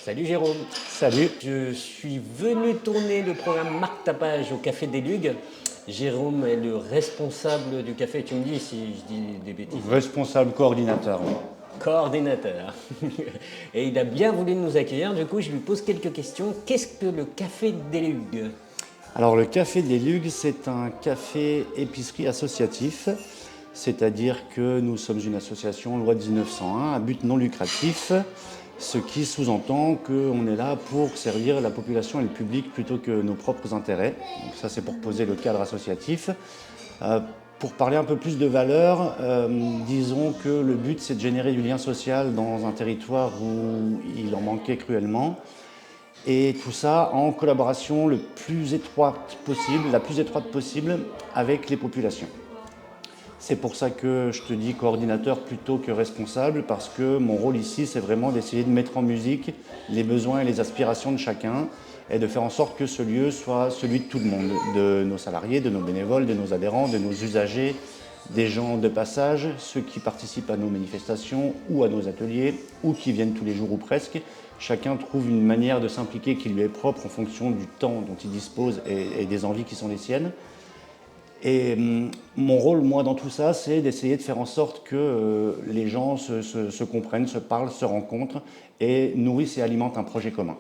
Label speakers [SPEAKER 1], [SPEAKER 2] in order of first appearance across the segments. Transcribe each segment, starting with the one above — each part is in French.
[SPEAKER 1] Salut Jérôme,
[SPEAKER 2] Salut.
[SPEAKER 1] je suis venu tourner le programme Marque ta page au Café des Lugues. Jérôme est le responsable du café, tu me dis si je dis des bêtises.
[SPEAKER 2] Responsable coordinateur.
[SPEAKER 1] Coordinateur. Et il a bien voulu nous accueillir, du coup je lui pose quelques questions. Qu'est-ce que le Café des Lugues?
[SPEAKER 2] Alors le Café des Lugues, c'est un café épicerie associatif, c'est-à-dire que nous sommes une association loi 1901 à but non lucratif, ce qui sous-entend qu'on est là pour servir la population et le public plutôt que nos propres intérêts. Donc ça c'est pour poser le cadre associatif. Pour parler un peu plus de valeur, disons que le but c'est de générer du lien social dans un territoire où il en manquait cruellement. Et tout ça en collaboration la plus étroite possible avec les populations. C'est pour ça que je te dis coordinateur plutôt que responsable, parce que mon rôle ici, c'est vraiment d'essayer de mettre en musique les besoins et les aspirations de chacun et de faire en sorte que ce lieu soit celui de tout le monde, de nos salariés, de nos bénévoles, de nos adhérents, de nos usagers, des gens de passage, ceux qui participent à nos manifestations ou à nos ateliers ou qui viennent tous les jours ou presque. Chacun trouve une manière de s'impliquer qui lui est propre en fonction du temps dont il dispose et des envies qui sont les siennes. Et mon rôle, moi, dans tout ça, c'est d'essayer de faire en sorte que les gens se comprennent, se parlent, se rencontrent et nourrissent et alimentent un projet commun.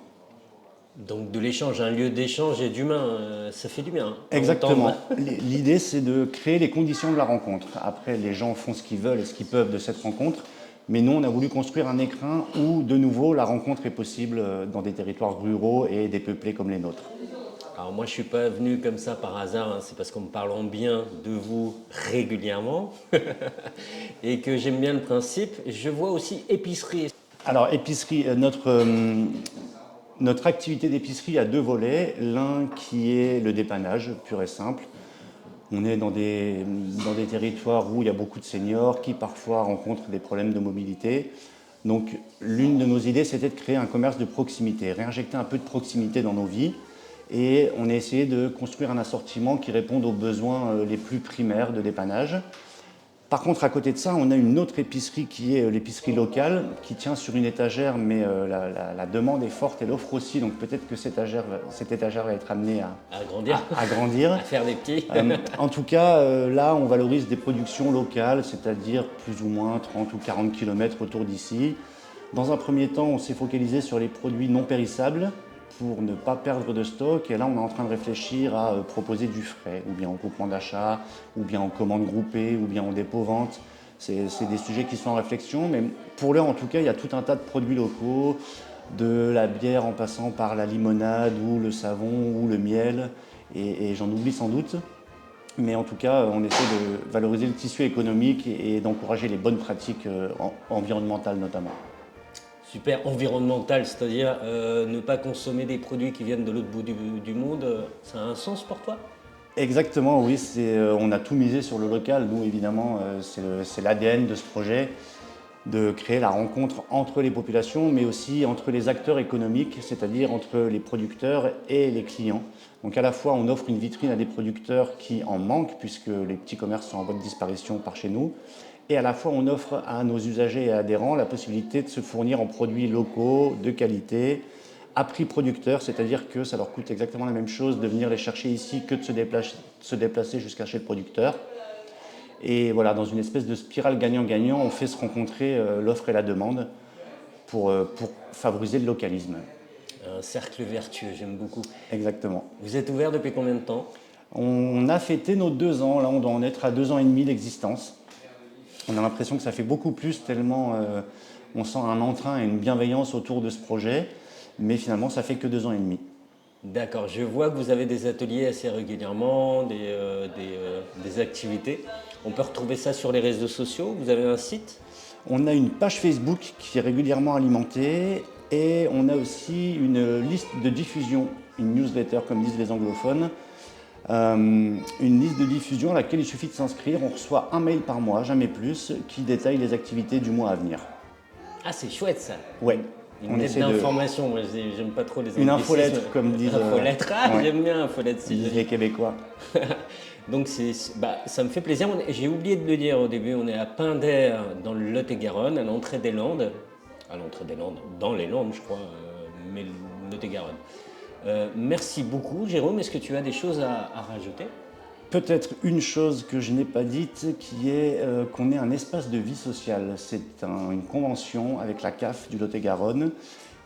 [SPEAKER 1] Donc de l'échange, un lieu d'échange et d'humain, ça fait du bien.
[SPEAKER 2] Exactement. L'idée, c'est de créer les conditions de la rencontre. Après, les gens font ce qu'ils veulent et ce qu'ils peuvent de cette rencontre. Mais nous, on a voulu construire un écrin où, de nouveau, la rencontre est possible dans des territoires ruraux et dépeuplés comme les nôtres.
[SPEAKER 1] Alors moi je suis pas venu comme ça par hasard, hein. C'est parce qu'on me parle bien de vous régulièrement et que j'aime bien le principe. Je vois aussi épicerie.
[SPEAKER 2] Alors, épicerie, notre activité d'épicerie a deux volets. L'un qui est le dépannage, pur et simple. On est dans des territoires où il y a beaucoup de seniors qui parfois rencontrent des problèmes de mobilité. Donc l'une de nos idées, c'était de créer un commerce de proximité, réinjecter un peu de proximité dans nos vies. Et on a essayé de construire un assortiment qui réponde aux besoins les plus primaires de dépannage. Par contre, à côté de ça, on a une autre épicerie qui est l'épicerie locale, qui tient sur une étagère, mais la demande est forte et l'offre aussi. Donc peut-être que cette étagère va être amenée
[SPEAKER 1] À grandir,
[SPEAKER 2] à grandir.
[SPEAKER 1] à faire des petits.
[SPEAKER 2] En tout cas, là, on valorise des productions locales, c'est-à-dire plus ou moins 30 ou 40 km autour d'ici. Dans un premier temps, on s'est focalisé sur les produits non périssables pour ne pas perdre de stock. Et là, on est en train de réfléchir à proposer du frais, ou bien en groupement d'achat, ou bien en commande groupée, ou bien en dépôt-vente. C'est des sujets qui sont en réflexion, mais pour l'heure, en tout cas, il y a tout un tas de produits locaux, de la bière en passant par la limonade, ou le savon, ou le miel, et j'en oublie sans doute. Mais en tout cas, on essaie de valoriser le tissu économique et d'encourager les bonnes pratiques environnementales notamment.
[SPEAKER 1] Super environnemental, c'est-à-dire ne pas consommer des produits qui viennent de l'autre bout du monde, ça a un sens pour toi?
[SPEAKER 2] Exactement, oui, on a tout misé sur le local. Nous, évidemment, c'est l'ADN de ce projet, de créer la rencontre entre les populations, mais aussi entre les acteurs économiques, c'est-à-dire entre les producteurs et les clients. Donc à la fois, on offre une vitrine à des producteurs qui en manquent, puisque les petits commerces sont en voie de disparition par chez nous, et à la fois, on offre à nos usagers et adhérents la possibilité de se fournir en produits locaux, de qualité, à prix producteur, c'est-à-dire que ça leur coûte exactement la même chose de venir les chercher ici que de se déplacer jusqu'à chez le producteur. Et voilà, dans une espèce de spirale gagnant-gagnant, on fait se rencontrer l'offre et la demande pour favoriser le localisme.
[SPEAKER 1] Un cercle vertueux, j'aime beaucoup.
[SPEAKER 2] Exactement.
[SPEAKER 1] Vous êtes ouvert depuis combien de temps?
[SPEAKER 2] On a fêté nos 2 ans, là on doit en être à 2 ans et demi d'existence. On a l'impression que ça fait beaucoup plus, tellement on sent un entrain et une bienveillance autour de ce projet, mais finalement ça fait que 2 ans et demi.
[SPEAKER 1] D'accord, je vois que vous avez des ateliers assez régulièrement, des activités. On peut retrouver ça sur les réseaux sociaux, vous avez un site?
[SPEAKER 2] On a une page Facebook qui est régulièrement alimentée et on a aussi une liste de diffusion, une newsletter comme disent les anglophones, une liste de diffusion à laquelle il suffit de s'inscrire. On reçoit un mail par mois, jamais plus, qui détaille les activités du mois à venir.
[SPEAKER 1] Ah, c'est chouette ça.
[SPEAKER 2] Ouais.
[SPEAKER 1] Une lettre d'information, moi j'aime pas trop les anglicismes.
[SPEAKER 2] Une infolettre comme disent
[SPEAKER 1] infolettre, ouais. J'aime bien infolettre.
[SPEAKER 2] Disent les Québécois.
[SPEAKER 1] Donc ça me fait plaisir. J'ai oublié de le dire au début, on est à Pinder dans le Lot-et-Garonne, à l'entrée des Landes. À l'entrée des Landes, dans les Landes je crois, mais Lot-et-Garonne. Merci beaucoup, Jérôme. Est-ce que tu as des choses à rajouter?
[SPEAKER 2] Peut-être une chose que je n'ai pas dite, qui est qu'on est un espace de vie sociale. C'est une convention avec la CAF du Lot-et-Garonne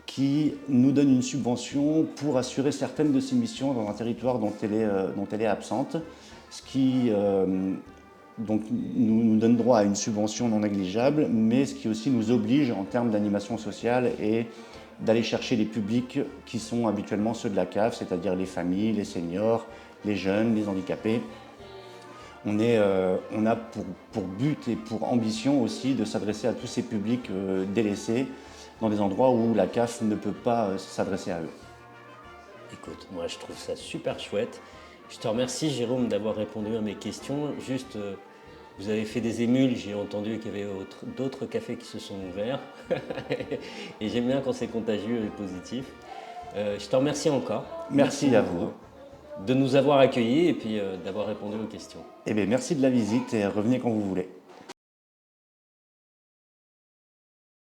[SPEAKER 2] qui nous donne une subvention pour assurer certaines de ses missions dans un territoire dont elle est absente, ce qui donc, nous donne droit à une subvention non négligeable, mais ce qui aussi nous oblige en termes d'animation sociale et d'aller chercher les publics qui sont habituellement ceux de la CAF, c'est-à-dire les familles, les seniors, les jeunes, les handicapés. On a pour but et pour ambition aussi de s'adresser à tous ces publics délaissés dans des endroits où la CAF ne peut pas s'adresser à eux.
[SPEAKER 1] Écoute, moi je trouve ça super chouette. Je te remercie Jérôme d'avoir répondu à mes questions. Juste, vous avez fait des émules, j'ai entendu qu'il y avait d'autres cafés qui se sont ouverts. Et j'aime bien quand c'est contagieux et positif. Je te remercie encore.
[SPEAKER 2] Merci à vous.
[SPEAKER 1] De nous avoir accueillis et puis d'avoir répondu aux questions.
[SPEAKER 2] Eh bien, merci de la visite et revenez quand vous voulez.